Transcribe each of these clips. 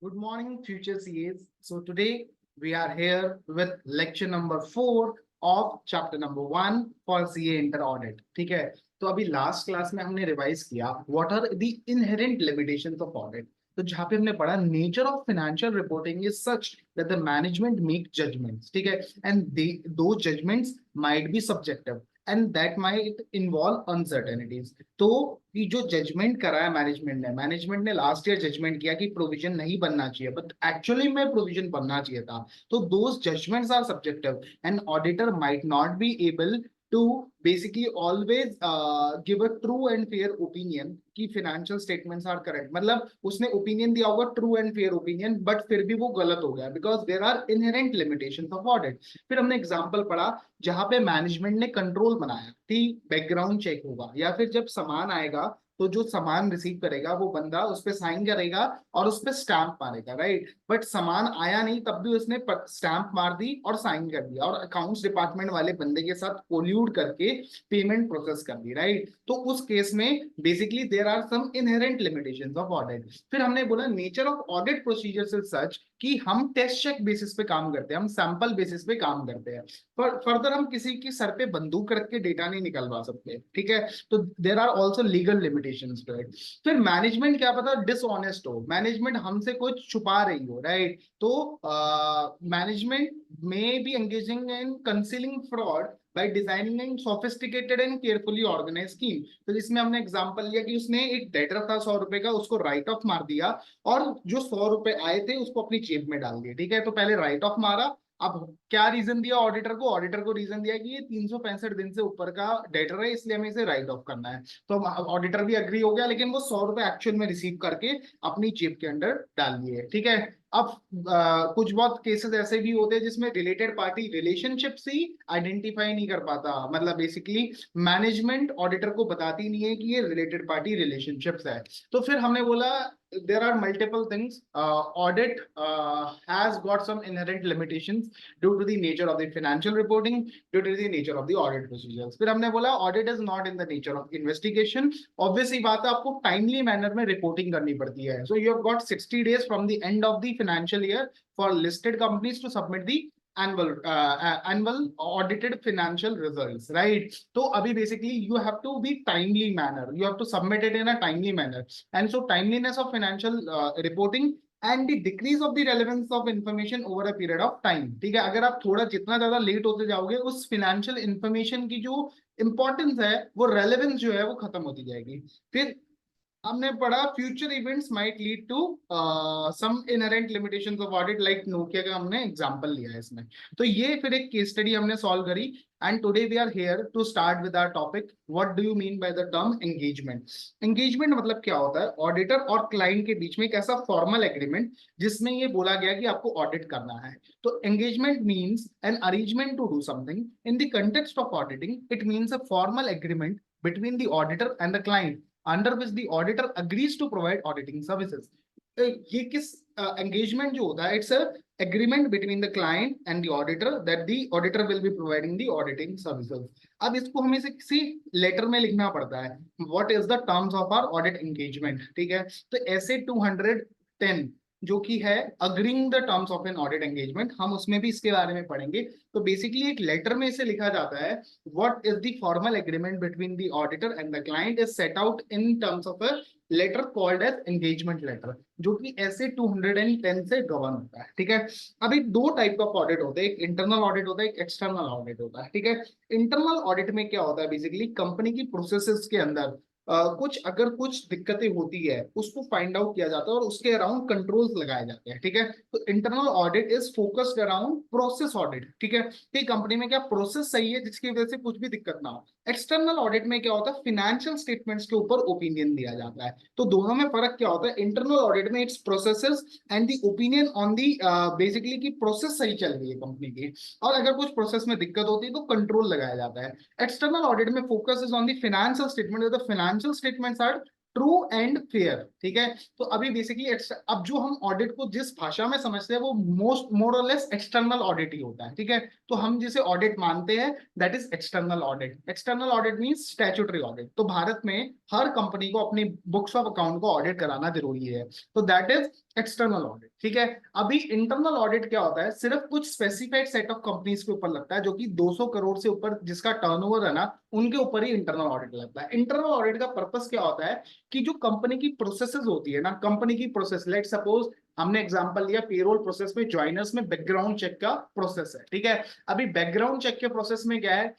Good morning, future CAs. So today we are here with lecture number 4 of chapter number 1 for CA inter audit. ठीक है, तो अभी last class में हमने revise किया what are the inherent limitations of audit. तो जहां पे हमने पढ़ा nature of financial reporting is such that the management make judgements, ठीक है, and those judgements might be subjective and that might involve uncertainties. तो कि जो जजमेंट करा है मैनेजमेंट ने लास्ट ईयर जजमेंट किया कि प्रोविजन नहीं बनना चाहिए, बट एक्चुअली में प्रोविजन बनना चाहिए था। तो those judgements are subjective and auditor might not be able to basically always give a true and fair opinion कि financial statements are correct। मतलब उसने opinion दिया होगा true and fair opinion, but फिर भी वो गलत हो गया because there are inherent limitations of audit। फिर हमने एग्जांपल पढ़ा जहां पे मैनेजमेंट ने कंट्रोल बनाया कि बैकग्राउंड चेक होगा, या फिर जब सामान आएगा तो जो सामान रिसीव करेगा वो बंदा उस पर साइन करेगा और उस पर स्टैंप मारेगा, राइट। बट सामान आया नहीं तब भी उसने स्टैंप मार दी और साइन कर दिया और अकाउंट्स डिपार्टमेंट वाले बंदे के साथ कोल्यूड करके पेमेंट प्रोसेस कर दी, राइट। तो उस केस में basically there are some inherent limitations of audit. फिर हमने बोला nature of audit procedures is such कि हम टेस्ट चेक बेसिस पे काम करते हैं, हम सैंपल बेसिस पे काम करते हैं। पर फर्दर हम किसी की सर पे बंदूक रख के डेटा नहीं निकलवा सकते, ठीक है। तो there are also legal limitations to it. फिर मैनेजमेंट क्या पता डिसऑनेस्ट हो, मैनेजमेंट हमसे कुछ छुपा रही हो, राइट। तो मैनेजमेंट में be engaging in concealing fraud by designing and sophisticated and carefully organise scheme. तो जिसमें हमने एग्जांपल लिया कि उसने एक डेटर था 100 रुपए का, उसको राइट ऑफ मार दिया और जो 100 रुपए आए थे उसको अपनी जेब में डाल दिया, ठीक है। तो पहले राइट ऑफ मारा, अब क्या रीजन दिया ऑडिटर को रीजन दिया कि ये 365 दिन से ऊपर का डेटर है इसलिए हमें इसे राइट ऑफ करना है। तो ऑडिटर भी अग्री हो गया, लेकिन वो 100 रुपए एक्चुअल में रिसीव करके अपनी जेब के अंदर डाल दिए, ठीक है। अब कुछ बहुत केसेस ऐसे भी होते हैं जिसमें रिलेटेड पार्टी रिलेशनशिप ही आइडेंटिफाई नहीं कर पाता, मतलब बेसिकली मैनेजमेंट ऑडिटर को बताती नहीं है कि ये रिलेटेड पार्टी रिलेशनशिप्स है। तो फिर हमने बोला there are multiple things. Audit has got some inherent limitations due to the nature of the financial reporting, due to the nature of the audit procedures. फिर हमने बोला audit is not in the nature of investigation. Obviously बात है आपको timely manner में reporting करनी पड़ती है. So you have got 60 days from the end of the financial year for listed companies to submit the annual audited financial results, right? So abhi basically you have to be timely manner, you have to submit it in a timely manner, and so timeliness of financial reporting and the decrease of the relevance of information over a period of time, ठीक है। अगर आप थोड़ा जितना ज्यादा late होते जाओगे उस फिनेंशियल इंफॉर्मेशन की जो इंपॉर्टेंस है वो रेलेवेंस जो है वो खत्म होती जाएगी। फिर हमने पढ़ा future events might lead to some inherent limitations of audit, like Nokia का हमने एग्जांपल लिया है इसमें। तो ये फिर एक केस स्टडी हमने सॉल्व करी and today we are here to start with our topic what do you mean by the term engagement. Engagement मतलब क्या होता है, ऑडिटर और क्लाइंट के बीच में एक ऐसा फॉर्मल एग्रीमेंट जिसमें ये बोला गया कि आपको ऑडिट करना है। तो engagement means an arrangement to do something in the context of auditing. It means a formal agreement between the auditor and the client under which the auditor agrees to provide auditing services। ये किस engagement जो होता है, it's a agreement between the client and the auditor that the auditor will be providing the auditing services। अब इसको हमें से किसी लेटर में लिखना पड़ता है what is the terms of our audit engagement, ठीक है। तो ऐसे 210 जो कि है agreeing the terms of an audit engagement, हम उसमें भी इसके बारे में पढ़ेंगे। तो बेसिकली एक लेटर में इसे लिखा जाता है what is the formal agreement between the auditor and the client is set out in terms of a letter called as engagement letter, जो कि ऐसे 210 से गवर्न होता है, ठीक है। अभी दो टाइप ऑफ ऑडिट होते हैं, एक इंटरनल ऑडिट होता है, एक एक्सटर्नल ऑडिट होता है, ठीक है। इंटरनल ऑडिट में क्या होता है, बेसिकली कंपनी की प्रोसेसेस के अंदर कुछ अगर कुछ दिक्कतें होती है उसको फाइंड आउट किया जाता है और उसके अराउंड कंट्रोल्स लगाए जाते हैं, ठीक है। तो internal audit is focused around process audit, ठीक है, कि कंपनी में क्या प्रोसेस सही है जिसकी वजह से कुछ भी दिक्कत ना हो। एक्सटर्नल ऑडिट में क्या होता है, फाइनेंशियल स्टेटमेंट्स के ऊपर ओपिनियन दिया जाता है। तो दोनों में फर्क क्या होता है, इंटरनल ऑडिट में it's processes and the opinion on the basically की प्रोसेस सही चल रही है कंपनी की, और अगर कुछ प्रोसेस में दिक्कत होती है तो कंट्रोल लगाया जाता है। External audit में focus is on the financial statement. The financial statements are true and fair, ठीक है। तो अभी बेसिकली अब जो हम ऑडिट को जिस भाषा में समझते हैं वो मोर और लेस एक्सटर्नल ऑडिट ही होता है, ठीक है। तो हम जिसे ऑडिट मानते हैं that is external audit. External audit means statutory audit. तो भारत में हर कंपनी को अपनी बुक्स ऑफ अकाउंट को ऑडिट कराना जरूरी है, तो दैट इज एक्सटर्नल ऑडिट, ठीक है। अभी इंटरनल ऑडिट क्या होता है, सिर्फ कुछ स्पेसिफाइड सेट ऑफ कंपनीज के ऊपर लगता है, जो कि 200 करोड़ से ऊपर जिसका टर्नओवर है ना, उनके ऊपर ही इंटरनल ऑडिट लगता है। इंटरनल ऑडिट का पर्पस क्या होता है कि जो कंपनी की प्रोसेसेस होती है ना, कंपनी की प्रोसेस, लेट सपोज हमने एग्जांपल लिया पेरोल प्रोसेस में ज्वाइनर्स में बैकग्राउंड चेक का प्रोसेस है, ठीक है। अभी बैकग्राउंड चेक के प्रोसेस में क्या है,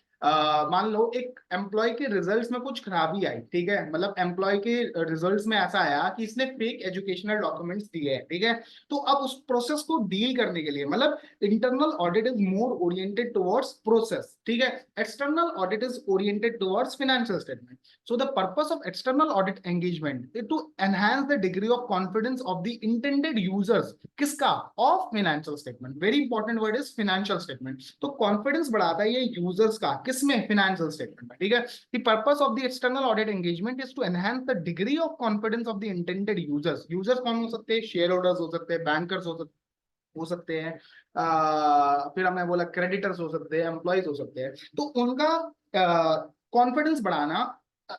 मान लो एक एम्प्लॉय के रिजल्ट्स में कुछ खराबी आई, ठीक है, मतलब एम्प्लॉय के रिजल्ट्स में ऐसा आया कि इसने फेक एजुकेशनल डॉक्यूमेंट्स दिए हैं, ठीक है। तो अब उस प्रोसेस को डील करने के लिए, मतलब internal audit is more oriented towards process, ठीक है। External audit is oriented towards financial statement. So the purpose of external audit engagement is to enhance the degree of confidence of the intended users, किसका, of financial statement। Very important word is financial statement। तो confidence बढ़ाता है ये users का, किसमें, financial statement में, ठीक है। The purpose of the external audit engagement is to enhance the degree of confidence of the intended users। Users कौन हो सकते हैं, शेयर होल्डर्स हो सकते हैं, बैंकर्स हो सकते हैं, फिर हमने बोला क्रेडिटर्स हो सकते हैं, एम्प्लॉयज हो सकते हैं। तो उनका कॉन्फिडेंस बढ़ाना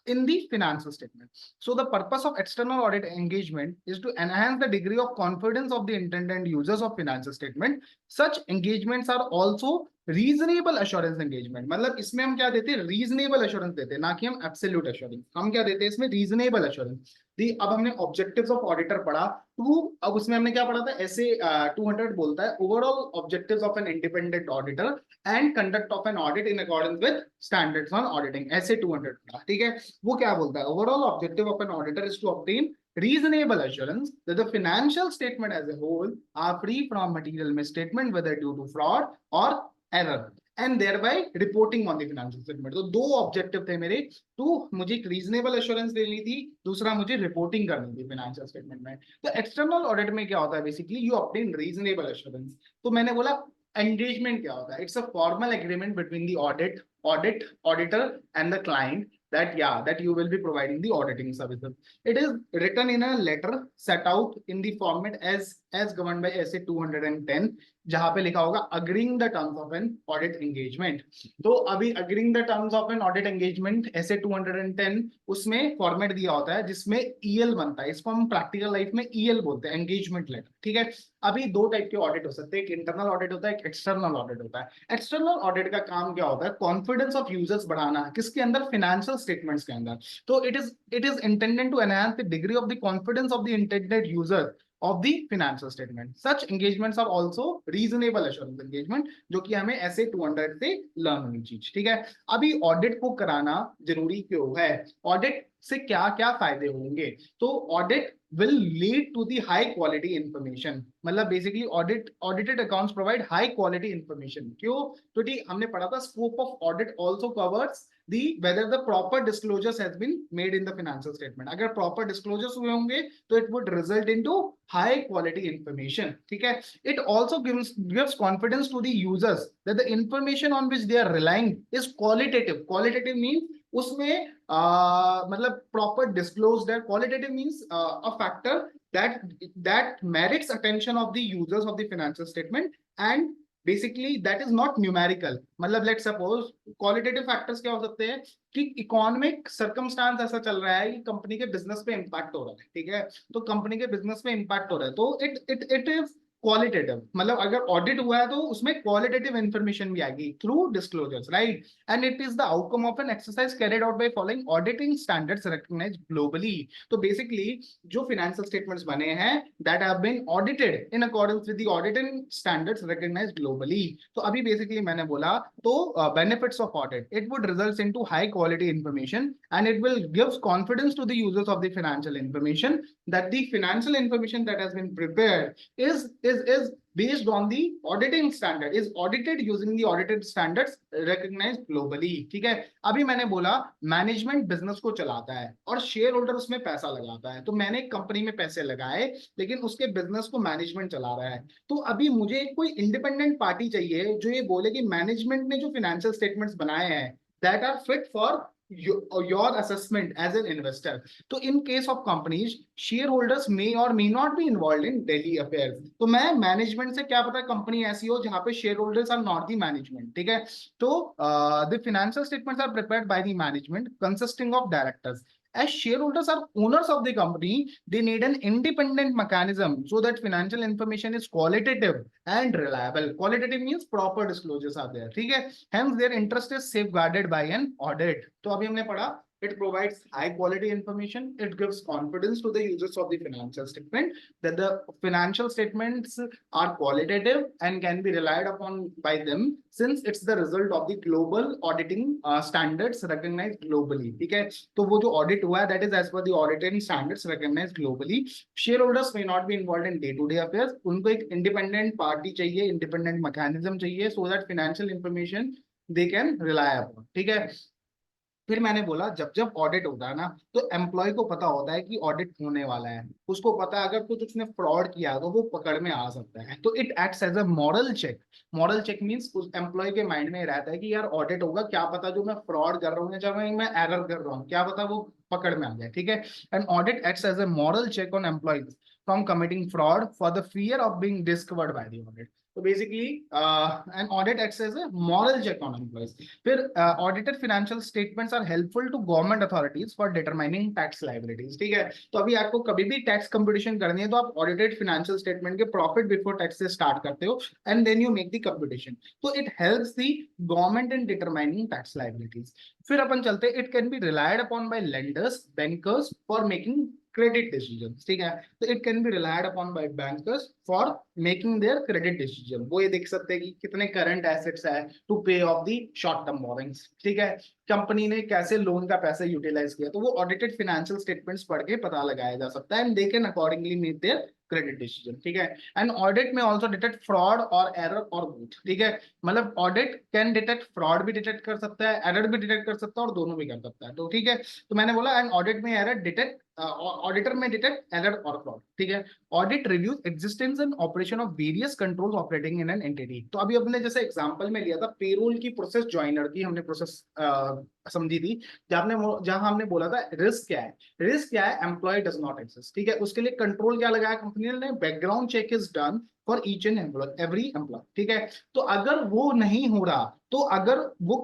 in the financial statement. So the purpose of external audit engagement is to enhance the degree of confidence of the intended users of financial statement. Such engagements are also reasonable assurance engagement. मतलब इसमें हम क्या देते हैं, reasonable assurance देते हैं, ना कि हम एब्सोल्यूट एश्योरेंस। हम क्या देते हैं इसमें, रीजनेबल एश्योरेंस दी। अब हमने ऑब्जेक्टिव्स ऑफ ऑडिटर पढ़ा, तो अब उसमें हमने क्या पढ़ा था, ऐसे 200 बोलता है overall objectives of an independent auditor and conduct of an audit in accordance with standards on auditing, SA 200 पढ़ा, ठीक है। वो क्या बोलता है, overall objective of an auditor is to obtain reasonable assurance that the financial statement as a whole are free from material misstatement whether due to fraud or error and thereby reporting on the financial statement। तो दो objective थे मेरे, तो मुझे एक reasonable assurance देनी थी, दूसरा मुझे रिपोर्टिंग करनी थी फाइनेंशियल स्टेटमेंट में। तो एक्सटर्नल ऑडिट में क्या होता है, basically you obtain reasonable assurance. तो मैंने बोला एंगेजमेंट क्या होता है, it's a formal agreement between the auditor and the client that you will be providing the auditing services. It is written in a letter set out in the format as governed by SA 210, जहां पे लिखा होगा agreeing the terms of an audit engagement। तो अभी agreeing the terms of an audit engagement SA 210 उसमें format दिया होता है जिसमें EL बनता है, इसको हम प्रैक्टिकल लाइफ में EL बोलते हैं, एंगेजमेंट लेटर, ठीक है। अभी दो टाइप के ऑडिट हो सकते हैं, एक इंटरनल ऑडिट होता है, एक एक्सटर्नल ऑडिट होता है। एक्सटर्नल ऑडिट का काम क्या होता है, कॉन्फिडेंस ऑफ यूजर्स बढ़ाना, किसके अंदर, फाइनेंशियल स्टेटमेंट्स के अंदर। तो it is intended to enhance the degree of the confidence of the intended user of the financial statement. Such engagements are also reasonable assurance engagement, जो कि हमें ऐसे 200 से लर्न होनी चीज, ठीक है। अभी ऑडिट को कराना जरूरी क्यों है, ऑडिट से क्या क्या फायदे होंगे। तो audit will lead to the high quality information। मतलब basically audited accounts provide high quality information. क्यों, क्योंकि हमने पढ़ा था scope of audit also covers the whether the proper disclosures has been made in the financial statement। अगर proper disclosures हुए होंगे तो it would result into high quality information, ठीक है। It also gives confidence to the users that the information on which they are relying is qualitative। Qualitative means उसमें मतलब proper disclosed है। Qualitative means a factor that merits attention of the users of the financial statement and basically that is not numerical. मतलब let suppose qualitative factors क्या हो सकते हैं कि economic circumstance ऐसा चल रहा है कि कंपनी के बिजनेस पे इंपैक्ट हो रहा है, ठीक है। तो कंपनी के बिजनेस पे इंपैक्ट हो रहा है तो इट इज क्वालिटेटिव। मतलब अगर ऑडिट हुआ है तो उसमें क्वालिटेटिव इंफॉर्मेशन भी आएगी through disclosures, right. And it is the outcome of an exercise carried out by following auditing standards recognised globally. तो बेसिकली जो फाइनेंशियल स्टेटमेंट्स बने हैं that have been audited in accordance with the auditing standards recognised globally. तो अभी basically मैंने बोला तो benefits of audit, it would result into high quality information and it will gives confidence to the users of the financial information that the financial information that has been prepared is based on the auditing standard, is audited using the audited standards recognized globally, ठीक है। अभी मैंने बोला management business को चलाता है और share holder उसमें पैसा लगाता है। तो मैंने एक कंपनी में पैसे लगाए लेकिन उसके बिजनेस को मैनेजमेंट चला रहा है। तो अभी मुझे कोई इंडिपेंडेंट पार्टी चाहिए जो ये बोले कि मैनेजमेंट ने जो फाइनेंशियल स्टेटमेंट्स बनाए हैं that are fit for your assessment as an investor. तो in case of companies, shareholders may or may not be involved in daily affairs. तो मैं मैनेजमेंट से क्या पता कंपनी ऐसी हो जहां पे shareholders are not the management, ठीक है। तो the financial statements are prepared by the management consisting of directors. As shareholders are owners of the company, they need an independent mechanism so that financial information is qualitative and reliable. Qualitative means proper disclosures are there, ठीक है। Hence their interest is safeguarded by an audit. तो अभी हमने पढ़ा, it provides high quality information, it gives confidence to the users of the financial statement that the financial statements are qualitative and can be relied upon by them since it's the result of the global auditing standards recognized globally, ठीक है। तो वो जो audit हुआ है that is as per the auditing standards recognized globally. Shareholders may not be involved in day-to-day affairs. उनको एक independent party चाहिए, independent mechanism चाहिए so that financial information they can rely upon, ठीक है। फिर मैंने बोला जब जब ऑडिट होता है ना तो एम्प्लॉय को पता होता है कि ऑडिट होने वाला है, उसको पता है अगर कुछ उसने फ्रॉड किया तो वो पकड़ में आ सकता है। तो it acts as a moral check. Moral check means उस एम्प्लॉय के माइंड में रहता है कि यार ऑडिट होगा, क्या पता जो मैं फ्रॉड कर रहा हूँ या जब मैं एरर कर रहा हूँ क्या पता वो पकड़ में आ जाए, ठीक है। And audit acts as a moral check on employees from committing fraud for the fear of being discovered by the audit. तो basically an audit acts as a moral check on employees. फिर audited financial statements are helpful to government authorities for determining tax liabilities, ठीक है। तो अभी आपको कभी भी tax computation करनी है तो आप ऑडिटेड फाइनेंशियल स्टेटमेंट के प्रॉफिट बिफोर टैक्स से स्टार्ट करते हो and then you make the computation. तो it helps the government in determining tax liabilities. फिर अपन चलते हैं, it can be relied upon by lenders bankers for making credit decision, ठीक है। तो it can be relied upon by bankers for making their credit decision. वो ये देख सकते हैं कि कितने करंट एसेट्स है टू पे of the short term borrowings, ठीक है। कंपनी ने कैसे लोन का पैसा यूटिलाइज किया तो वो ऑडिटेड फाइनेंशियल स्टेटमेंट्स पढ़ के पता लगाया जा सकता है and they can accordingly make their credit decision, ठीक है। एंड ऑडिट में ऑल्सो डिटेक्ट फ्रॉड और एरर और बोथ, ठीक है। मतलब ऑडिट कैन डिटेक्ट फ्रॉड भी डिटेक्ट कर सकता है, एरर भी डिटेक्ट कर सकता है और दोनों भी कर सकता है, तो ठीक है। तो मैंने बोला एंड ऑडिट में एरर डिटेक्ट ऑडिटर में डिटेक्ट एरर और फ्रॉड, ठीक है। Audit reviews existence and operation of various controls operating in an entity. तो अभी अपने जैसे एग्जांपल में लिया था पेरोल की प्रोसेस, जॉइनर की हमने प्रोसेस समझी थी, जहां हमने बोला था रिस्क क्या है। रिस्क क्या है, एम्प्लॉय डज नॉट एग्जिस्ट, ठीक है। उसके लिए कंट्रोल क्या लगाया कंपनी ने, background check is done for each and every employ, ठीक है। तो अगर वो नहीं हो रहा, तो अगर वो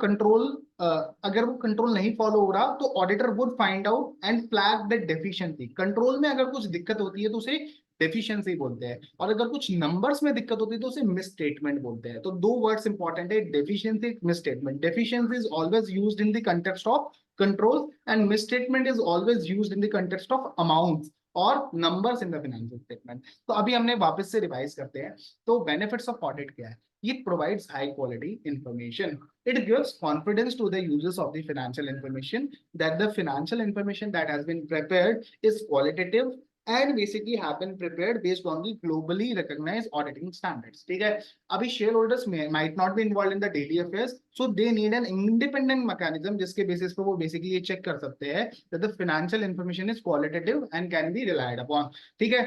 कंट्रोल नहीं फॉलो हो रहा तो auditor would find out and flag the deficiency. Control में अगर कुछ दिक्कत होती है तो उसे डेफिशिएंसी बोलते हैं, और अगर कुछ नंबर्स में दिक्कत होती है तो उसे मिस स्टेटमेंट बोलते हैं। तो दो वर्ड्स इंपॉर्टेंट है, deficiency, misstatement. Deficiency is always used in the context of control and misstatement is always used in the context of amounts और numbers in the financial statement. तो अभी हमने वापस से रिवाइज करते हैं। तो बेनिफिट्स ऑफ ऑडिट क्या है, it provides high quality information. It gives confidence to the users of the financial information that the financial information that has been prepared is qualitative and basically have been prepared based on the globally recognized auditing standards, ठीक है। अभी shareholders might not be involved in the daily affairs, so they need an independent mechanism जिसके basis पे वो basically ये check कर सकते हैं that the financial information is qualitative and can be relied upon, ठीक है।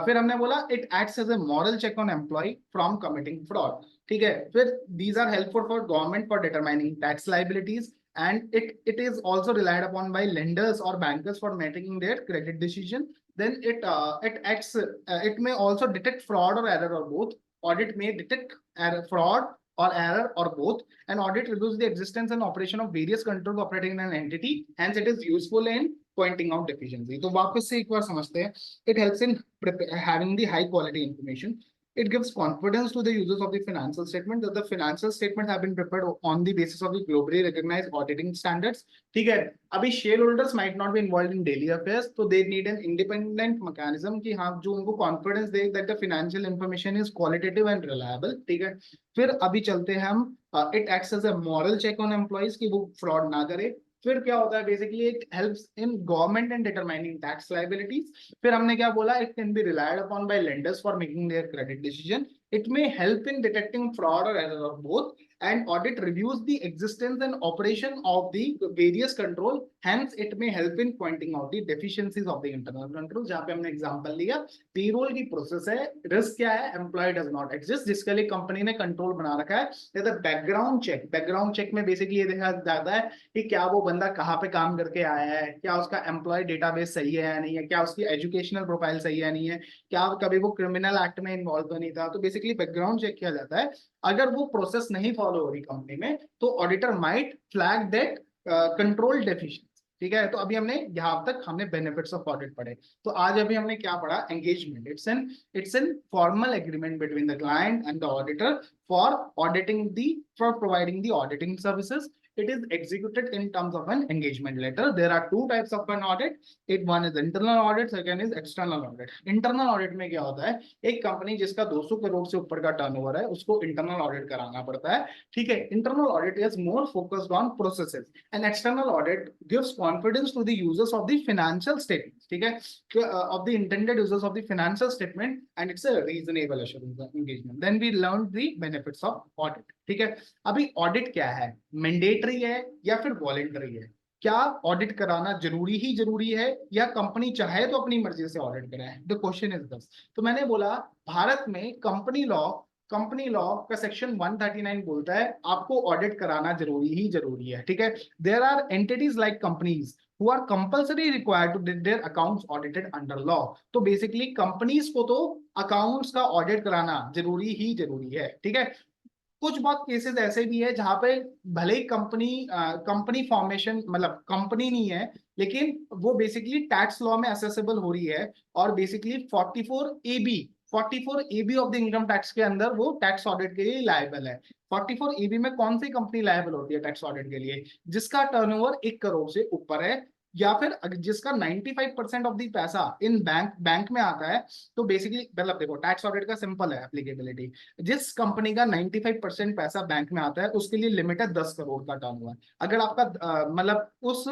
फिर हमने बोला it acts as a moral check on employee from committing fraud, ठीक है। फिर these are helpful for government for determining tax liabilities and it is also relied upon by lenders or bankers for making their credit decision. Then it acts it may also detect fraud or error or both. Audit may detect fraud or error or both. And audit reviews the existence and operation of various controls operating in an entity, hence it is useful in pointing out deficiency. तो वापस से एक बार समझते हैं, it helps in having the high quality information. It gives confidence to the users of the financial statement that the financial statements have been prepared on the basis of the globally recognized auditing standards, ठीक है। अभी shareholders might not be involved in daily affairs, so they need an independent mechanism कि हाँ जो उनको confidence they that the financial information is qualitative and reliable, ठीक है। फिर अभी चलते हैं हम, it acts as a moral check on employees कि वो fraud ना करे। फिर क्या होता है, basically it helps in government and determining tax liabilities. फिर हमने क्या बोला, it can be relied upon by lenders for making their credit decision. It may help in detecting fraud और error of both and audit reviews the existence and operation of the various control. Hence, it may help in pointing out the deficiencies of the internal control. जहाँ पे हमने example लिया, payroll की process है, risk क्या है, employ does not exist, जिसके लिए कंपनी ने कंट्रोल बना रखा है. बैकग्राउंड चेक में बेसिकली ये देखा जाता है कि क्या वो बंदा कहाँ पे काम करके आया है, क्या उसका एम्प्लॉय डेटाबेस सही है या नहीं है, क्या उसकी एजुकेशनल प्रोफाइल सही है नहीं है, क्या कभी वो क्रिमिनल एक्ट में इन्वॉल्व तो नहीं था. तो बेसिकली बैकग्राउंड चेक किया जाता है. अगर वो प्रोसेस नहीं फॉलो हो रही कंपनी में तो auditor might flag that control deficiency. ठीक है, तो अभी हमने यहाँ तक हमने बेनिफिट्स ऑफ ऑडिट पढ़े. तो आज अभी हमने क्या पढ़ा, engagement. It's an formal agreement between the client and the auditor for providing the auditing services. It is executed in terms of an engagement letter. There are two types of an audit. One is internal audit, second is external audit. Internal audit में क्या होता है, एक company जिसका 200 करोड़ से ऊपर का turnover है उसको इंटरनल ऑडिट कराना पड़ता है. ठीक है, internal audit is more focused on processes and external audit gives confidence to the users of the financial statement. ठीक है, of the intended users of the financial statement and it's a reasonable assurance engagement. Then we learn the benefits of audit. ठीक है, अभी audit क्या है, mandatory है या फिर वॉलेंटरी है, क्या ऑडिट कराना जरूरी है या कंपनी चाहे तो अपनी मर्जी से ऑडिट कराए. The question is this. तो मैंने बोला भारत में कंपनी लॉ का सेक्शन 139 बोलता है आपको ऑडिट कराना जरूरी है. ठीक है, there are entities like companies who are compulsory required to get their accounts audited under law. तो बेसिकली कंपनीज को तो अकाउंट्स का ऑडिट कराना जरूरी है. ठीक है, कुछ बहुत केसेस ऐसे भी है जहां पे भले ही कंपनी फॉर्मेशन मतलब कंपनी नहीं है लेकिन वो बेसिकली टैक्स लॉ में असेसेबल हो रही है और basically 44 AB of the income tax के अंदर वो टैक्स ऑडिट के लिए लायबल है. 44 AB में कौन सी कंपनी लायबल होती है टैक्स ऑडिट के लिए, जिसका टर्नओवर 1 करोड़ से ऊपर है या फिर जिसका 95% ऑफ द पैसा इन बैंक में आता है. तो बेसिकली मतलब देखो टैक्स ऑडिट का सिंपल है एप्लीकेबिलिटी. जिस कंपनी का 95% पैसा बैंक में आता है उसके लिए लिमिट है 10 करोड़ का टर्नओवर. अगर आपका मतलब उस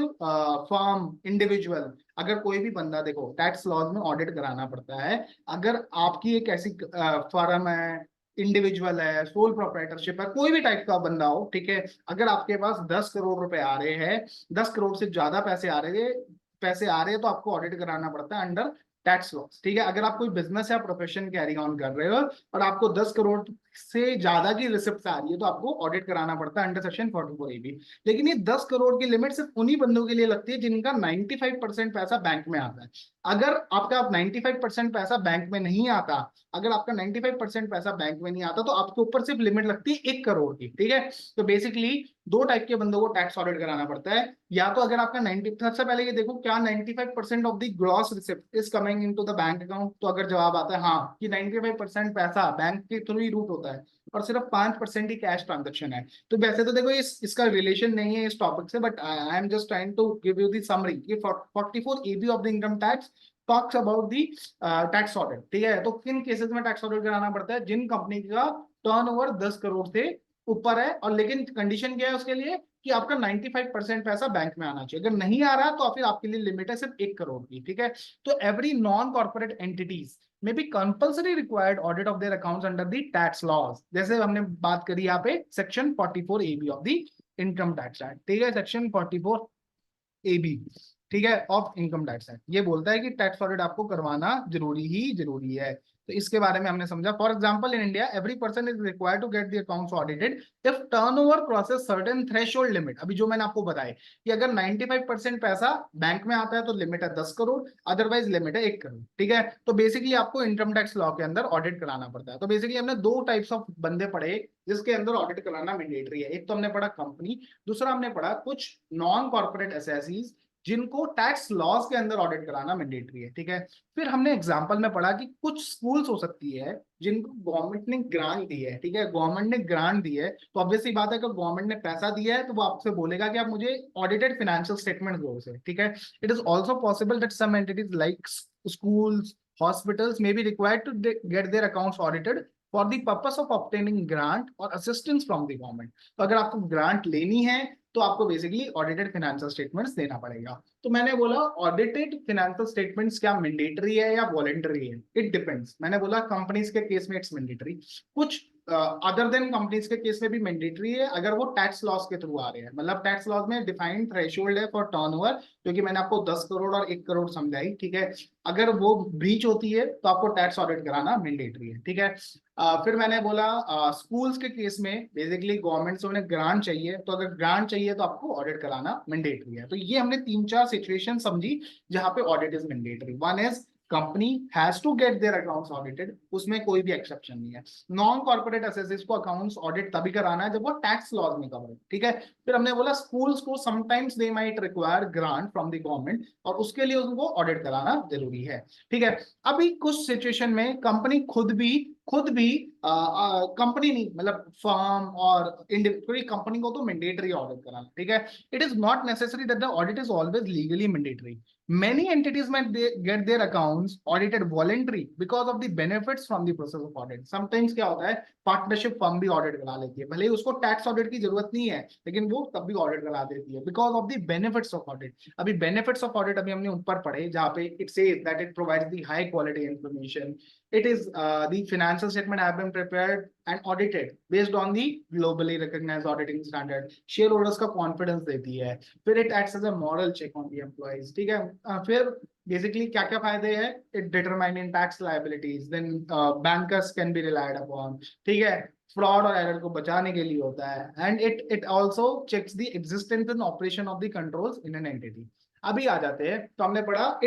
फर्म इंडिविजुअल अगर कोई भी बंदा देखो टैक्स लॉज में ऑडिट कराना पड़ता है. अगर आपकी एक ऐसी फर्म है, इंडिविजुअल है, सोल प्रोप्राइटरशिप है, कोई भी टाइप का बंदा हो, ठीक है, अगर आपके पास 10 करोड़ रुपए आ रहे हैं, 10 करोड़ से ज्यादा पैसे आ रहे हैं तो आपको ऑडिट कराना पड़ता है अंडर टैक्स लॉस. ठीक है, अगर आप कोई बिजनेस या प्रोफेशन कैरी ऑन कर रहे हो और आपको 10 करोड़ से ज्यादा की रिसिप्ट आ रही है तो आपको ऑडिट कराना पड़ता है अंडर सेक्शन 44AB. लेकिन ये 10 करोड़ की लिमिट सिर्फ उन्हीं बंदों के लिए लगती है जिनका 95% पैसा बैंक में आता है. अगर आपका 95% पैसा बैंक में नहीं आता, अगर आपका 95% पैसा बैंक में नहीं आता तो आपके ऊपर सिर्फ लिमिट लगती है 1 करोड़ की. ठीक है, तो बेसिकली दो टाइप के बंदों को टैक्स ऑडिट कराना पड़ता है. या तो अगर आपका 90, सबसे पहले ये देखो क्या 95% of the gross receipt is coming into the bank account. तो अगर जवाब आता है हाँ कि 95% पैसा बैंक के थ्रू ही रूट होता है और सिर्फ 5% ही कैश ट्रांजेक्शन है. तो वैसे तो देखो इसका रिलेशन नहीं है इस टॉपिक से, but I am just trying to give you the summary कि 44AB of the income tax talks about the tax audit. ठीक है, तो किन केसेस में टैक्स ऑडिट कराना पड़ता है, जिन कंपनी का टर्नओवर 10 करोड़ से ऊपर है और लेकिन कंडीशन क्या है उसके लिए कि आपका 95% पैसा बैंक में आना चाहिए. अगर नहीं आ रहा तो फिर आपके लिए लिमिट है सिर्फ 1 करोड़ की. ठीक है, तो एवरी नॉन कॉर्पोरेट एंटिटीज में be compulsory required audit of their accounts under the tax laws. जैसे हमने बात करी यहाँ पे section 44AB of the income tax act. ठीक है, सेक्शन 44AB, ठीक है, ऑफ इनकम टैक्स एक्ट ये बोलता है कि टैक्स ऑडिट आपको करवाना जरूरी है. तो इसके बारे में हमने समझा. For example in India every person is required to get the accounts audited if turnover crosses certain threshold limit. अभी जो मैंने आपको बताया कि अगर 95% पैसा बैंक में आता है तो लिमिट है 10 करोड़, अदरवाइज लिमिट है 1 करोड़. ठीक है, तो बेसिकली आपको इनकम टैक्स लॉ के अंदर ऑडिट कराना पड़ता है. तो बेसिकली हमने दो टाइप्स ऑफ बंदे पढ़े जिसके अंदर ऑडिट कराना मैंडेटरी है. एक तो हमने पढ़ा कंपनी, दूसरा हमने पढ़ा कुछ नॉन कॉर्पोरेट एसएससीज जिनको टैक्स लॉस के अंदर ऑडिट कराना मैंडेटरी है. ठीक है, फिर हमने एग्जांपल में पढ़ा कि कुछ स्कूल्स हो सकती है जिनको गवर्नमेंट ने ग्रांट दी है. ठीक है, गवर्नमेंट ने ग्रांट दी है तो ऑब्वियस सी बात है कि गवर्नमेंट ने पैसा दिया है तो वो आपसे बोलेगा कि आप मुझे ऑडिटेड फाइनेंशियल स्टेटमेंट दो उसे. ठीक है, it is also possible that some entities like schools, hospitals may be required to get their accounts audited for the purpose of obtaining grant or assistance from the government. तो अगर आपको grant लेनी है तो आपको बेसिकली ऑडिटेड फाइनेंशियल स्टेटमेंट्स देना पड़ेगा. तो मैंने बोला ऑडिटेड फाइनेंशियल स्टेटमेंट्स क्या मैंडेटरी है या वॉलेंटरी है, इट डिपेंड्स. मैंने बोला कंपनीज के केस में इट्स मैंडेटरी, कुछ अदर देन कंपनीज के केस में भी मैंडेटरी है अगर वो टैक्स लॉस के थ्रू आ रहे हैं। मतलब टैक्स लॉस में डिफाइंड थ्रेशोल्ड है फॉर टर्नओवर, जो कि मैंने आपको 10 करोड़ और 1 करोड़ समझाई, ठीक है। अगर वो ब्रीच होती है तो आपको टैक्स ऑडिट कराना मैंडेटरी है, ठीक है। फिर मैंने बोला स्कूल्स के केस में बेसिकली गवर्नमेंट से उन्हें ग्रांट चाहिए, तो अगर ग्रांट चाहिए तो आपको ऑडिट कराना मैंडेटरी है। तो ये हमने 3-4 सिचुएशन समझी जहां पे audit is mandatory. One is company has to get their accounts audited, उसमें कोई भी एक्सेप्शन नहीं है। नॉन कॉर्पोरेट एसेसिस को अकाउंट्स ऑडिट तभी कराना है जब वो टैक्स लॉज में कवर है, ठीक है। फिर हमने बोला स्कूल्स को sometimes they might require grant from the government और उसके लिए उनको ऑडिट कराना जरूरी है, ठीक है। अभी कुछ सिचुएशन में कंपनी खुद भी कंपनी नहीं मतलब फर्म और पूरी कंपनी को तो मैंडेटरी ऑडिट कराना, ठीक है। It is not necessary that the audit is always legally mandatory. Many entities might get their accounts audited voluntary because of the benefits from the process of audit. Sometimes क्या होता है, partnership firm भी audit करा लेती है, भले ही उसको tax audit की जरूरत नहीं है लेकिन वो तब भी ऑडिट करा देती है because of the benefits of audit. अभी बेनिफिट्स ऑफ ऑडिट अभी हमने ऊपर पढ़े जहाँ पे it says that it provides the high quality information, it is the financial statement have been prepared and audited based on the globally recognized auditing standard, shareholders का confidence देती है। फिर it acts as a moral check on the employees, ठीक है। फिर basically क्या क्या फायदे हैं, it determining tax liabilities, then bankers can be relied upon, ठीक है। फ्रॉड और एरर को बचाने के लिए होता है and it also checks the existence and operation of the controls in an entity. अभी आ जाते हैं, तो हमने पढ़ा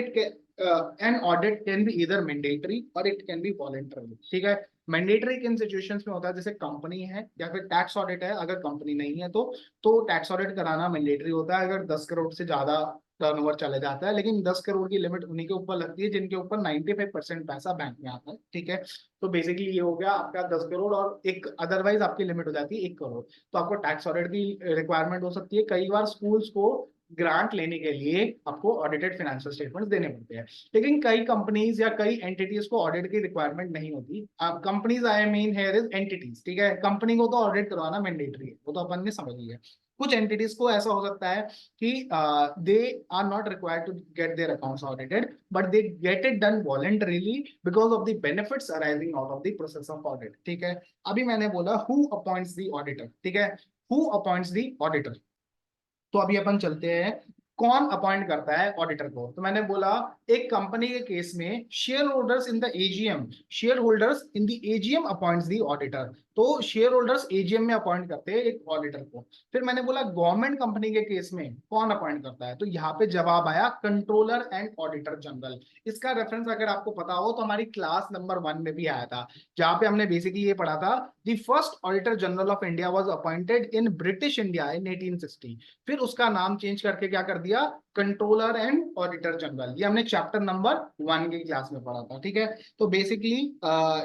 एन ऑडिट कैन बी इधर मैंडेटरी और इट कैन बी वॉलंटरी, ठीक है। मैंडेटरी किन सिचुएशंस में होता है, जैसे कंपनी है या फिर टैक्स ऑडिट है। अगर कंपनी नहीं है तो टैक्स ऑडिट कराना मैंडेटरी होता है अगर 10 करोड़ से ज्यादा टर्नओवर चले जाता है, लेकिन 10 करोड़ की लिमिट उन्हीं के ऊपर लगती है जिनके ऊपर 95% पैसा बैंक में आता है, ठीक है। तो बेसिकली ये हो गया आपका 10 करोड़ और एक अदरवाइज आपकी लिमिट हो जाती है 1 करोड़। तो आपको टैक्स ऑडिट की रिक्वायरमेंट हो सकती है। कई बार स्कूल्स को ग्रांट लेने के लिए आपको ऑडिटेड फाइनेंशियल स्टेटमेंट्स देने पड़ते हैं, लेकिन कई कंपनीज या कई एंटिटीज को ऑडिट की रिक्वायरमेंट नहीं होती। अब companies I mean here is entities, ठीक है। कंपनी को तो ऑडिट करवाना मैंडेटरी है, वो तो अपन ने समझ लिया। कुछ एंटिटीज को ऐसा हो सकता है कि they are not required to get their accounts audited but they get it done voluntarily because of the benefits arising out of the process of audit, ठीक है। अभी मैंने बोला हु अपॉइंट्स द ऑडिटर, ठीक है। हु अपॉइंट्स द ऑडिटर, तो अभी अपन चलते हैं कौन अपॉइंट करता है ऑडिटर को। तो मैंने बोला एक कंपनी के केस में share holders in the AGM, share holders in the AGM appoints the auditor. तो शेयर होल्डर्स एजीएम में अपॉइंट करते हैं एक ऑडिटर को। फिर मैंने बोला गवर्नमेंट कंपनी के केस में कौन अपॉइंट करता है, तो यहाँ पे जवाब आया कंट्रोलर एंड ऑडिटर जनरल। इसका रेफरेंस अगर आपको पता हो तो हमारी क्लास नंबर 1 में भी आया था, जहां पे हमने बेसिकली ये पढ़ा था the first auditor general of India was appointed in British India in 1860। फिर उसका नाम चेंज करके क्या कर दिया, कंट्रोलर एंड ऑडिटर जनरल। ये हमने चैप्टर नंबर 1 की क्लास में पढ़ा था, ठीक है। तो बेसिकली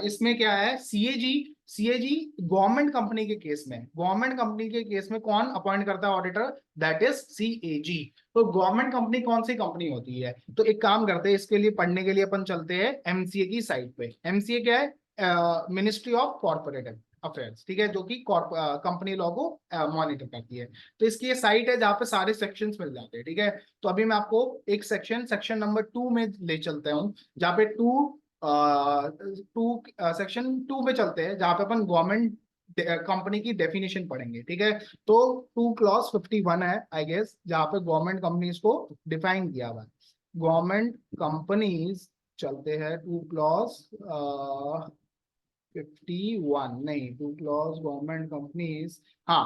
इसमें क्या है, सीएजी गवर्नमेंट कंपनी के केस में, गवर्नमेंट कंपनी के केस में कौन अपॉइंट करता है ऑडिटर, दैट इज सीएजी। तो गवर्नमेंट कंपनी कौन सी कंपनी होती है, तो एक काम करते हैं, इसके लिए पढ़ने के लिए अपन चलते हैं एमसीए की साइट पे। एमसीए क्या है, मिनिस्ट्री ऑफ कॉर्पोरेट अफेयर्स, ठीक है, जो कि कंपनी लॉ को मॉनिटर करती है। तो इसकी ये साइट है जहाँ पे सारे सेक्शंस मिल जाते हैं, ठीक है। तो अभी मैं आपको एक सेक्शन नंबर 2 में ले चलते हूँ, जहाँ पे सेक्शन 2 में चलते हैं, जहाँ पे अपन गवर्नमेंट कंपनी की डेफिनेशन पढ़ेंगे, ठीक है। तो 2 क्लॉज 51 है आई गेस, जहाँ पे गवर्नमेंट कंपनीज को डिफाइन किया हुआ है। गवर्नमेंट कंपनीज चलते हैं 2 क्लॉज 51 नहीं, 2 क्लॉज गवर्नमेंट कंपनीज, हाँ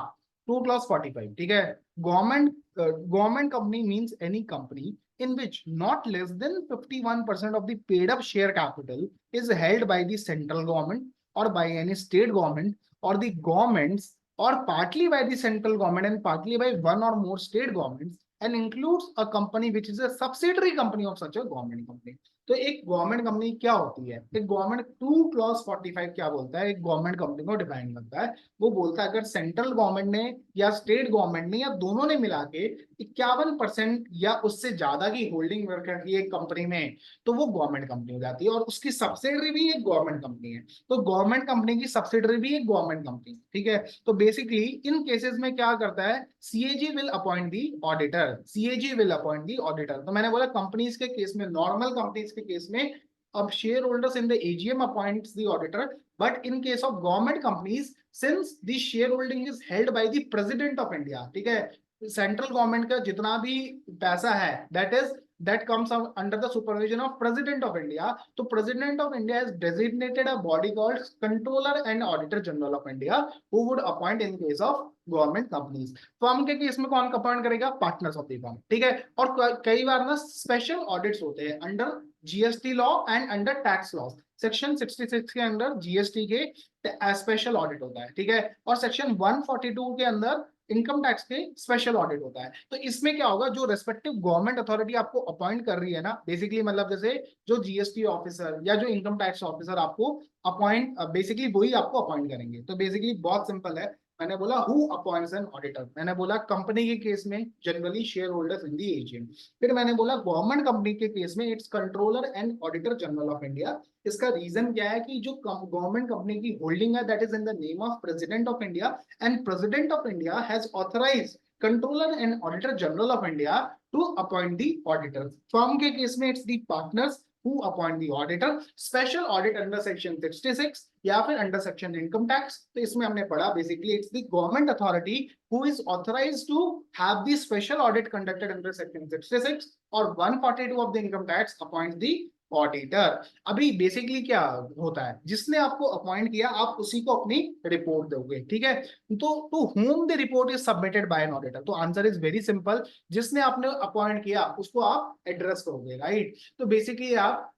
2 क्लॉज 45, ठीक है। Government company means any company in which not less than 51% of the paid up share capital is held by the central government or by any state government or the governments or partly by the central government and partly by one or more state governments and includes a company which is a subsidiary company of such a government company। तो एक government company क्या होती है, एक government 2 clause 45 क्या बोलता है, एक गवर्नमेंट कंपनी को डिफाइन करता है। वो बोलता है अगर सेंट्रल गवर्नमेंट ने या स्टेट गवर्नमेंट ने या दोनों ने मिला के 51% या उससे ज्यादा की होल्डिंग रखी है एक कंपनी में, तो वो गवर्नमेंट कंपनी हो जाती है और उसकी सब्सिडरी भी एक गवर्नमेंट कंपनी है। तो गवर्नमेंट कंपनी की सब्सिडरी भी एक गवर्नमेंट कंपनी, ठीक है। तो बेसिकली इन केसेस में क्या करता है, CAG will appoint the auditor, CAG will appoint the auditor. तो मैंने बोला कंपनीज के केस में, नॉर्मल कंपनीज के केस में अब shareholders in the AGM appoints the auditor, but in case of government companies, since the shareholding is held by the President of India, ठीक है, सेंट्रल गवर्नमेंट का जितना भी पैसा है that comes under the supervision of President of India. So President of India has designated a body called Controller and Auditor General of India, who would appoint in case of government companies. Firm के case में कौन appoint करेगा? Partners of the firm, ठीक है. और कई बार ना special audits होते हैं under GST law and under tax law. Section 66 के अंदर जीएसटी के स्पेशल ऑडिट होता है, ठीक है, और सेक्शन 142 के अंदर इनकम टैक्स के स्पेशल ऑडिट होता है. तो इसमें क्या होगा, जो रेस्पेक्टिव गवर्नमेंट अथॉरिटी आपको अपॉइंट कर रही है ना, बेसिकली मतलब जैसे जो जीएसटी ऑफिसर या जो इनकम टैक्स ऑफिसर आपको अपॉइंट, बेसिकली वही आपको अपॉइंट करेंगे. तो बेसिकली बहुत सिंपल है. मैंने बोला हु अपॉइंट्स एन ऑडिटर, मैंने बोला कंपनी के केस में generally shareholders in the AGM. फिर मैंने बोला गवर्नमेंट कंपनी के केस में it's controller and auditor general of India. इसका रीजन क्या है कि जो गवर्नमेंट कंपनी की होल्डिंग है that is in the name of president of India, and president of India has authorised controller and auditor general of India to appoint the auditors. Firm के case में it's the partners who appoint the auditor. Special audit under section 66 या फिर under section income tax. तो इसमें हमने पढ़ा basically it's the government authority who is authorised to have the special audit conducted under section 66 और 142 of the income tax appoint the auditor. अभी basically क्या होता है, जिसने आपको अपॉइंट किया आप उसी को अपनी रिपोर्ट दोगे, ठीक है. तो to whom the report is submitted by an auditor. तो आंसर इज वेरी सिंपल, जिसने आपने अपॉइंट किया उसको आप एड्रेस करोगे, राइट. तो बेसिकली आप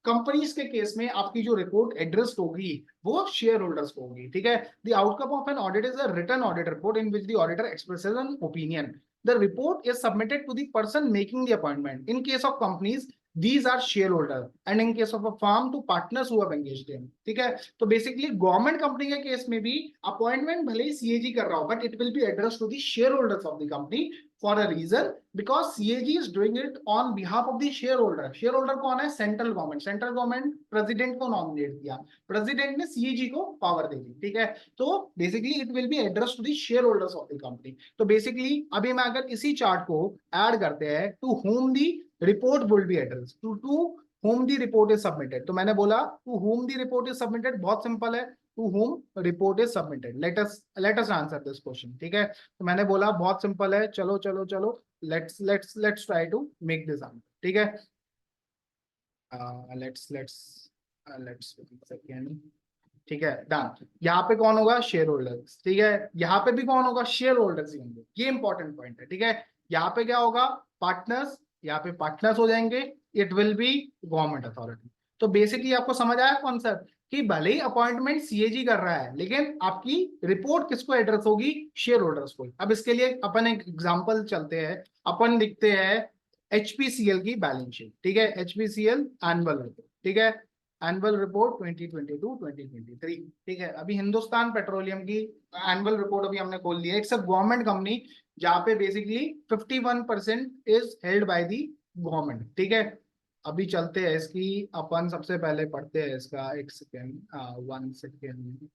कंपनीज के केस में आपकी जो रिपोर्ट एड्रेस होगी वो शेयर होल्डर्स को होगी, ठीक है. The outcome of an audit is a written audit report in which the auditor expresses an opinion. The report is submitted to the person making the appointment. In case of companies, these are shareholders, and in case of a firm, to partners who have engaged in. ठीक है. तो basically government company के case में भी appointment भले ही CAG कर रहा हो, but it will be address to the shareholders of the company for a reason, because CAG is doing it on behalf of the shareholder. Shareholder कौन है? Central government. Central government president को nominate किया, president ने CAG को power दे दी, ठीक है. तो basically it will be address to the shareholders of the company. तो बेसिकली अभी मैं अगर इसी चार्ट को ऐड करते हैं, to whom the report will be address, to whom the report is submitted. तो मैंने बोला to whom the report is submitted, बहुत सिंपल है, to whom report is submitted. Let us answer this question, ठीक है. तो मैंने बोला बहुत सिंपल है, चलो चलो चलो let's try to make this answer, ठीक है. let's second, ठीक है, डन. यहाँ पे कौन होगा? शेयर होल्डर्स, ठीक है. यहाँ पे भी कौन होगा? शेयर होल्डर्स ही होंगे. ये इंपॉर्टेंट पॉइंट है, ठीक है. यहाँ पे क्या होगा? पार्टनर्स, यहाँ पे पार्टनर्स हो जाएंगे. It will B government authority. तो बेसिकली आपको समझ आया कॉन्सेप्ट कि भले ही अपॉइंटमेंट सीएजी कर रहा है, लेकिन आपकी रिपोर्ट किसको एड्रेस होगी? शेयर होल्डर्स को. अब इसके लिए अपन एक एग्जांपल चलते हैं. अपन लिखते हैं एचपीसीएल की बैलेंस शीट, ठीक है. एचपीसीएल एनुअल रिपोर्ट, ठीक है. एनुअल रिपोर्ट 2022-2023, ठीक है. अभी हिंदुस्तान पेट्रोलियम की एनुअल रिपोर्ट अभी हमने खोल लिया. इट्स अ गवर्नमेंट कंपनी जहाँ पे basically 51% is held by the government, ठीक है. अभी चलते हैं इसकी, अपन सबसे पहले पढ़ते हैं इसका. एक सेकेंड, 1 सेकेंड.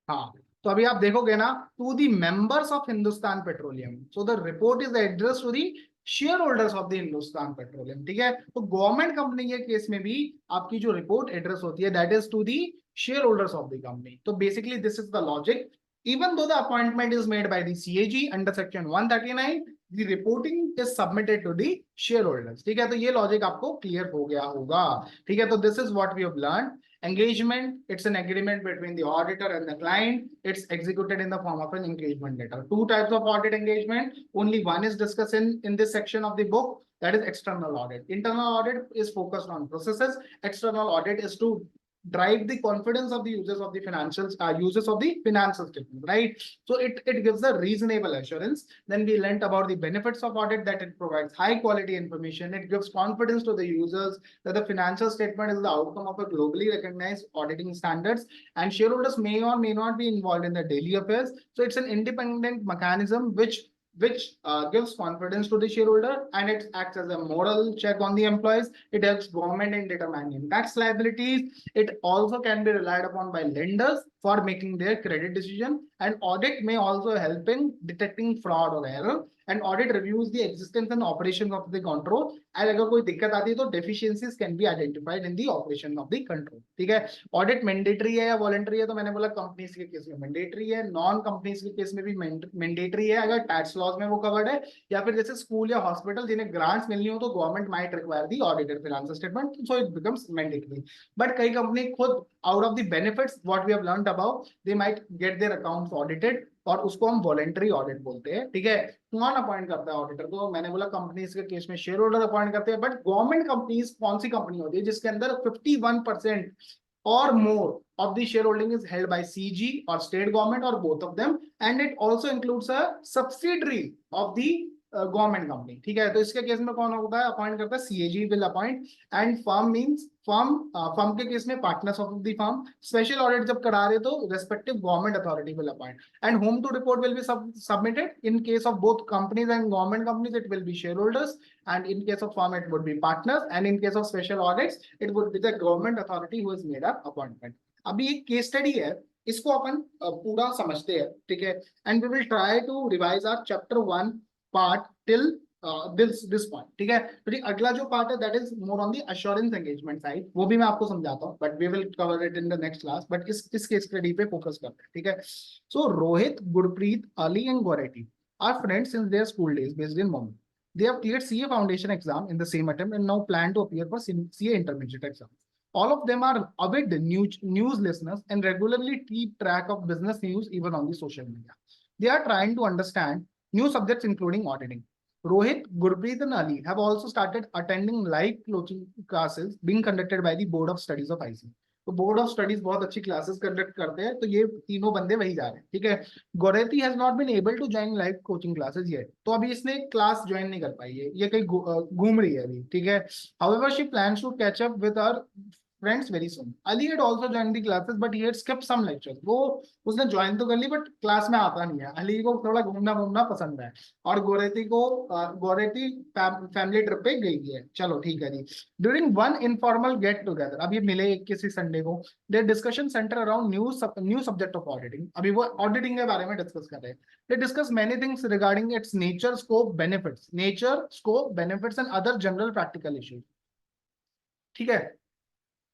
हाँ, तो अभी आप देखोगे ना, to the members of Hindustan Petroleum. So the report is address to the shareholders of the Hindustan Petroleum, ठीक है. तो गवर्नमेंट कंपनी के केस में भी आपकी जो रिपोर्ट एड्रेस होती है that is to the shareholders of the company. तो basically this is the logic. Even though the appointment is made by the CAG under section 139, the reporting is submitted to the shareholders. ठीक है. तो ये logic आपको clear हो गया होगा, ठीक है. तो this is what we have learned. Engagement, it's an agreement between the auditor and the client. It's executed in the form of an engagement letter. Two types of audit engagement. Only one is discussed in this section of the book. That is external audit. Internal audit is focused on processes. External audit is to drive the confidence of the users of the financials, users of the financial statement, right? So it gives a reasonable assurance. Then we learnt about the benefits of audit, that it provides high quality information. It gives confidence to the users that the financial statement is the outcome of a globally recognized auditing standards, and shareholders may or may not be involved in the daily affairs. So it's an independent mechanism which gives confidence to the shareholder, and it acts as a moral check on the employees. It helps government in determining tax liabilities. It also can be relied upon by lenders for making their credit decision, and audit may also help in detecting fraud or error. And audit reviews the existence and operation of the control, and अगर कोई दिक्कत आती है तो deficiencies can be identified in the operation of the control. ठीक है, audit mandatory है या वॉलंटरी है, तो मैंने बोला कंपनीज के केस में मैंडेटरी है, नॉन कंपनीज के केस में भी मैंडेटरी है अगर टैक्स लॉज में वो कवर्ड है, या फिर जैसे स्कूल या हॉस्पिटल जिन्हें ग्रांट्स मिलनी हो तो government might require the audited financial statement, so it becomes mandatory. But कई कंपनी खुद out of the benefits what we have learned about, they might get their accounts audited, और उसको हम वॉलेंट्री ऑडिट बोलते हैं। ठीक है, कौन अपॉइंट करता है ऑडिटर को, मैंने बोला कंपनीज के केस में शेयर होल्डर अपॉइंट करते हैं, बट गवर्नमेंट कंपनीज कौन सी कंपनी होती है जिसके अंदर 51% or more of the shareholding is held by CG or state government or both of them, and it also includes a subsidiary of the government company. ठीक है, तो इसके केस में कौन होता है, अपॉइंट करता है CAG will appoint, and firm means firm के केस में partners of the firm. Special audit जब करा रहे तो respective government authority will appoint, and whom to report will be submitted in case of both companies and government companies it will be shareholders, and in case of firm it would be partners, and in case of special audits it would be the government authority who has made up appointment। अभी एक case study है, इसको अपन पूरा समझते हैं। ठीक है, and we will try to revise our chapter 1 part till this point. ठीक है, तो अगला जो पार्ट है that is more on the assurance engagement side, वो भी मैं आपको समझाता हूँ, but we will cover it in the next class. But इस केस स्टडी पे फोकस करते हैं। ठीक है, so Rohit, Gurpreet, Ali and Goretti are friends since their school days based in Mumbai. They have cleared CA foundation exam in the same attempt and now plan to appear for CA intermediate exam. All of them are avid news listeners and regularly keep track of business news even on the social media. They are trying to understand new subjects including auditing. Rohit, Gurpreet and Ali have also started attending live coaching classes being conducted by the Board of Studies of IC. तो board of studies बहुत अच्छी classes conduct करते हैं, तो ये तीनों बंदे वही जा रहे हैं। ठीक है, Goretti has not been able to join live coaching classes yet, तो अभी इसने क्लास ज्वाइन नहीं कर पाई है, ये कहीं घूम रही है अभी। ठीक है, however she plans to catch up with her friends very soon. Ali had also join the classes but he had skipped some lectures, वो उसने ज्वाइन तो कर ली बट क्लास में आता नहीं है। अली को थोड़ा घूमना घूमना पसंद है, और गोरेती फैमिली ट्रिप पे गई है। चलो ठीक है जी। During one informal get together, अब ये मिले किसी संडे को, their discussion centre around new subject of auditing. अभी वो ऑडिटिंग के बारे में डिस्कस कर रहे हैं। They discuss many things regarding it's nature, scope, benefits and other general practical issues. ठीक है,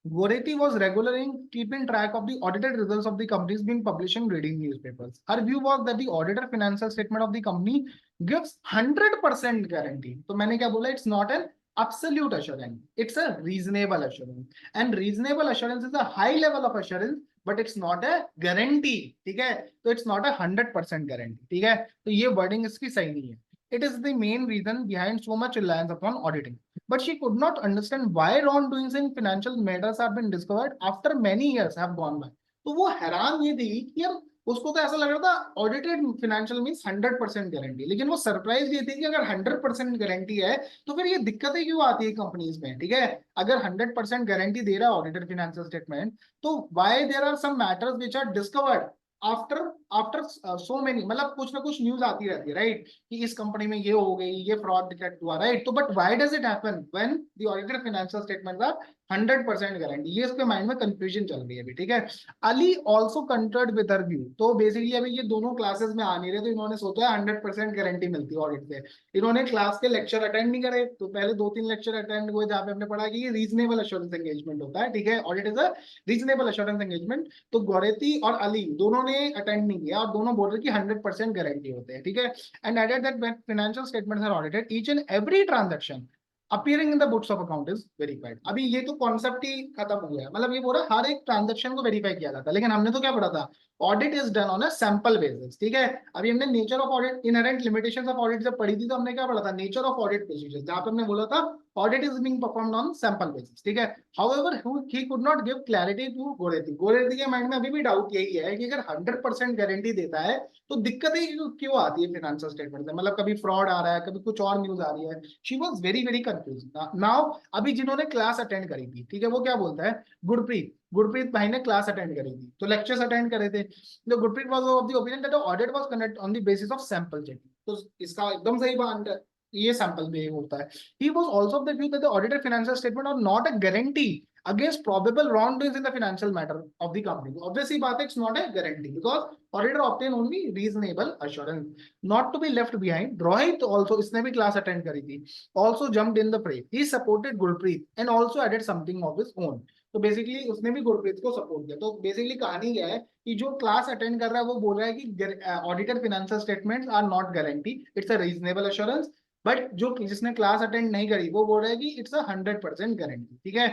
Goretti was regular in keeping track of the audited results of the companies being published in reading newspapers. Her view was that the audited financial statement of the company gives 100% guarantee. तो मैंने क्या बोला, it's not an absolute assurance, it's a reasonable assurance, and reasonable assurance is a high level of assurance, but it's not a guarantee. ठीक है, तो it's not a 100% guarantee. ठीक है, तो ये wording इसकी सही नहीं है। It is the main reason behind so much reliance upon auditing. But she could not understand why wrongdoings in financial matters have been discovered after many years have gone by. तो वो हैरान ये थी कि यार उसको तो ऐसा लग रहा था ऑडिटेड फाइनेंशियल मींस 100% गारंटी, लेकिन वो सरप्राइज ये थी कि अगर 100% गारंटी है तो फिर ये दिक्कतें क्यों आती है कंपनीज में। ठीक है, अगर 100% गारंटी दे रहा है ऑडिटेड फाइनेंशियल स्टेटमेंट, तो why there are some matters which are discovered after after so many, मतलब कुछ ना कुछ न्यूज आती रहती है राइट, कि इस कंपनी में ये हो गई, ये फ्रॉड डिटेक्ट हुआ राइट। तो but why does it happen when the audited financial statements are 100% guarantee, ये इसके माइंड में कंफ्यूजन चल रही है अभी। ठीक है, Ali also concurred with her view. तो बेसिकली अभी ये दोनों क्लासेस में आ नहीं रहे, तो इन्होंने सोचा 100% गारंटी मिलती है ऑडिट से। इन्होंने क्लास के लेक्चर अटेंड नहीं करे, तो पहले 2-3 लेक्चर अटेंड हुए जहाँ पे हमने पढ़ा कि ये रीजनेबल एश्योरेंस एंगेजमेंट होता है। ठीक है, audit is a reasonable assurance engagement. तो गोरेती और अली दोनों ने अटेंड नहीं किया, और दोनों बोल रहे कि 100% गारंटी होते हैं। ठीक है, and added that when financial statements are audited each and every transaction appearing in the books of account is verified। अभी ये तो कॉन्सेप्ट ही खत्म हो गया, मतलब ये बोला हर एक ट्रांजैक्शन को वेरीफाई किया जाता है, लेकिन हमने तो क्या पढ़ा था, audit is done on a sample basis. ठीक है, अभी हमने nature of audit, inherent limitations of audit जब पढ़ी थी तो हमने क्या पढ़ा था, नेचर ऑफ ऑडिट प्रोसीजर, जहां पे हमने बोला था audit is being performed on sample basis. ठीक है, however he could not give clarity to Goretti के माइंड में अभी भी डाउट यही है कि अगर 100% गारंटी देता है तो दिक्कतें क्यों आती है फाइनेंशियल स्टेटमेंट में, मतलब कभी फ्रॉड आ रहा है, कभी कुछ और न्यूज आ रही है। She was very very confuse. Now अभी जिन्होंने क्लास अटेंड करी थी, ठीक है, वो क्या बोलता है, गुरप्रीत भाई ने क्लास अटेंड करी थी, तो लेक्चर्स अटेंड करे थे। तो Gurpreet was of the opinion that audit was conducted on the basis of sample checking. तो इसका एकदम सही बात ये सैंपल में होता है। He was also of the view that the audited financial statement are not a guarantee against probable wrongdoings in the financial matter of the company. Obviously बात है, it's not a guarantee because auditor obtain only reasonable assurance not to be left behind. Rohit also, इसने भी class attend करी थी, also jumped in the fray. He supported Gurpreet and also added something of his own. तो basically उसने भी गुरप्रीत को support किया. तो बेसिकली कहानी क्या है कि जो क्लास अटेंड कर रहा है वो बोल रहा है कि audited financial statements are not guarantee, it's a reasonable assurance. But जो जिसने क्लास अटेंड नहीं करी वो बोल रहा है कि इट्स अ 100% गारंटी. ठीक है,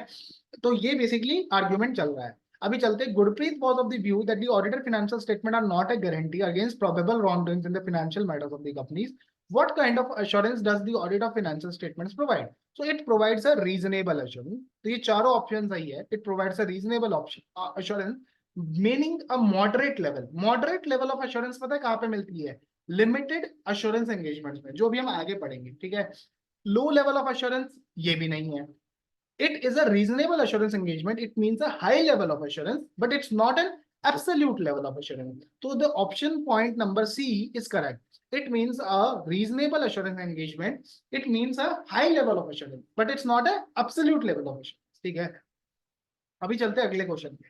तो ये बेसिकली आर्ग्यूमेंट चल रहा है. अभी चलते, Gurpreet was of the view that the audited financial statement are not a guarantee against probable wrongdoings in the financial matters of the companies. What kind of assurance does the audit of financial statements provide? So it provides a reasonable assurance. तो ये चारों option सही है. It provides a reasonable option assurance, meaning a moderate level. Moderate level of assurance पता है कहाँ पे मिलती है? Limited assurance engagements में, जो भी हम आगे पढ़ेंगे. ठीक है, लो लेवल ऑफ assurance ये भी नहीं है. It is a reasonable assurance engagement. It means a high level of assurance, but it's not an absolute level of assurance. So the option point number C is correct. It means a reasonable assurance engagement. It means a high level of assurance, but it's not an absolute level of assurance. ठीक है, अभी चलते हैं अगले question पे.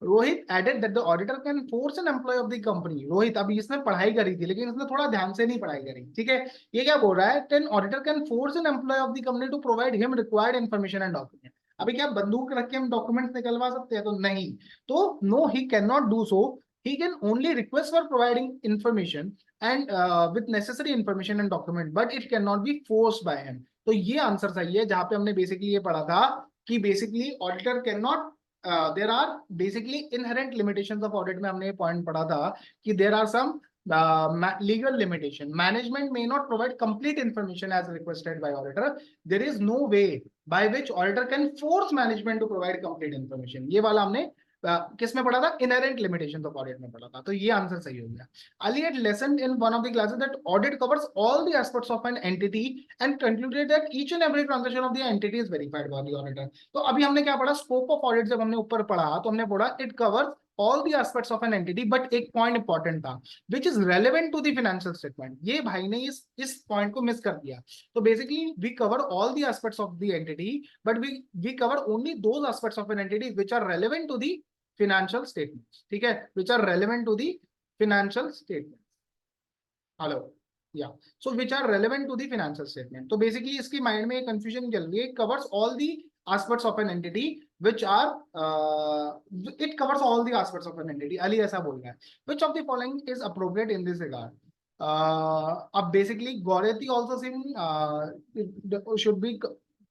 Rohit added that the auditor can force an employee of the company. Rohit, अभी इसने पढ़ाई करी थी लेकिन इसने थोड़ा ध्यान से नहीं पढ़ाई करी. ठीक है, ये क्या बोल रहा है? An auditor can force an employee of the company to provide him required information and document. अभी क्या बंदूक रख के हम डॉक्यूमेंट्स निकलवा सकते हैं? तो नहीं. तो no, he can not do so. He can only request for providing information and with necessary information and document, but it can not be forced by him. तो ये आंसर सही है, जहां पे हमने बेसिकली ये पढ़ा था कि basically auditor can not, there are basically inherent limitations of audit में हमने ये पॉइंट पढ़ा था कि there are some legal limitation. Management may not provide complete information as requested by auditor. There is no way by which auditor can force management to provide complete information. ये वाला हमने किस में पढ़ा था? इनहेरेंट लिमिटेशंस ऑफ ऑडिट में पढ़ा था. तो ये आंसर सही हो गया. Ali had lessened in one of the classes that audit covers all the aspects of an entity and concluded that each and every transaction of the entity is verified by the auditor. तो अभी हमने क्या पढ़ा? Scope of audit जब हमने ऊपर पढ़ा तो हमने पढ़ा it covers all the aspects of an entity, but एक पॉइंट इंपॉर्टेंट था which is relevant to the financial statement. ये भाई ने इस पॉइंट को मिस कर दिया. तो basically we cover all the aspects of the entity, but we cover only those aspects of an entity which are relevant to the financial statements. ठीक है, which are relevant to the financial statements. Hello, yeah. So which are relevant to the financial statement. तो basically इसकी mind में confusion चल रही है. Covers all the aspects of an entity which are it covers all the aspects of an entity. Ali ऐसा बोल रहा है. Which of the following is appropriate in this regard? अब basically Gaureti also should be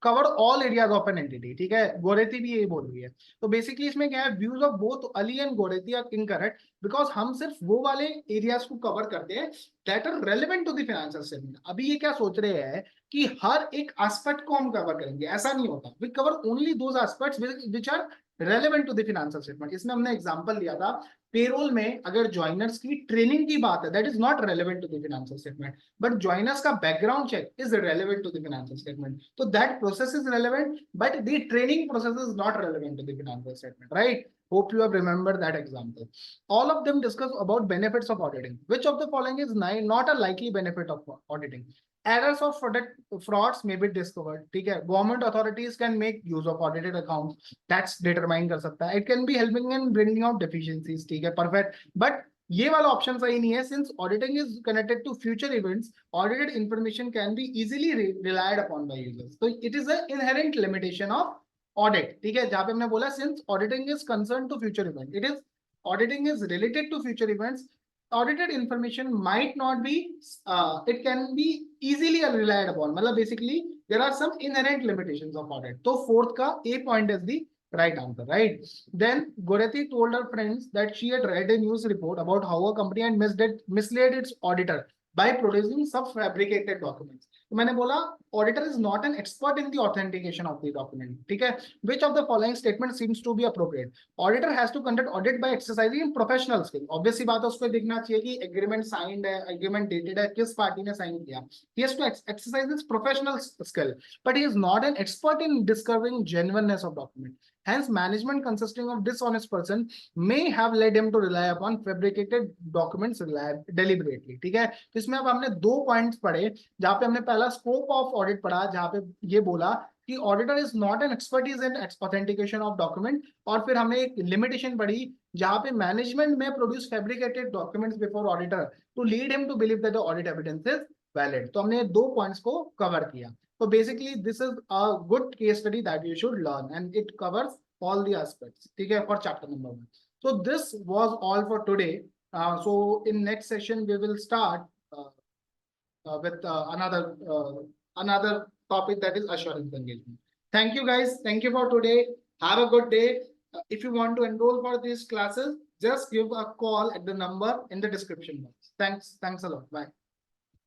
cover all areas of an entity. ठीक है, गोरेती भी यही बोल रही है. तो बेसिकली इसमें क्या है? Views of both Ali and Goretti are incorrect because हम सिर्फ वो वाले एरियाज को कवर करते हैं that are relevant to the financial statement. अभी ये क्या सोच रहे हैं कि हर एक एस्पेक्ट को हम कवर करेंगे? ऐसा नहीं होता. We cover only those aspects which are relevant to the financial statement. इसमें हमने एग्जांपल लिया था पेरोल में, अगर ज्वाइनर्स की ट्रेनिंग की बात है that is not relevant to the financial statement, but joiners का background check is relevant to the financial statement. तो that process is relevant but the training process is not relevant to the financial statement, right? Hope you have remembered that example. All of them discuss about benefits of auditing. Which of the following is not a likely benefit of auditing? Errors of frauds may be discovered. ठीक है, government authorities can make use of audited accounts. Tax determine कर सकता है. It can be helping in bringing out deficiencies. ठीक है, perfect. But ये वाला option सही नहीं है. Since auditing is connected to future events, audited information can be easily relied upon by users. So it is an inherent limitation of audit. ठीक है, जहां पे हमने बोला since auditing is concern to future event, it is auditing is related to future events, audited information might not be, it can be easily relied upon. मतलब basically there are some inherent limitations of audit. तो fourth का A point is the right answer, right? Then Gorethi told her friends that she had read a news report about how a company had misled its auditor by producing some fabricated documents. तो मैंने बोला auditor is not an expert in the authentication of the document. ठीक है, which of the following statement seems to be appropriate? Auditor has to conduct audit by exercising professional skill. Obviously बात है, उसको दिखना चाहिए कि agreement signed है, agreement dated है, किस पार्टी ने साइन किया. He has to exercise his professional skill, but he is not an expert in discovering genuineness of document. Hence, management consisting of dishonest person may have led him to rely upon fabricated documents deliberately. ठीक है, तो इसमें अब हमने दो points पढ़े, जहां पे हमने पहला स्कोप ऑफ ऑडिट पढ़ा, जहां पे ये बोला कि auditor is not an expertise in authentication of document, और फिर हमने एक लिमिटेशन पढ़ी जहां पे मैनेजमेंट में produce fabricated documents before auditor to lead him to believe that the audit evidence is valid. तो हमने दो पॉइंट्स को कवर किया। So basically, this is a good case study that you should learn, and it covers all the aspects. Okay, for chapter number 1. So this was all for today. So in next session we will start with another topic, that is assurance engagement. Thank you guys. Thank you for today. Have a good day. If you want to enroll for these classes, just give a call at the number in the description box. Thanks a lot. Bye.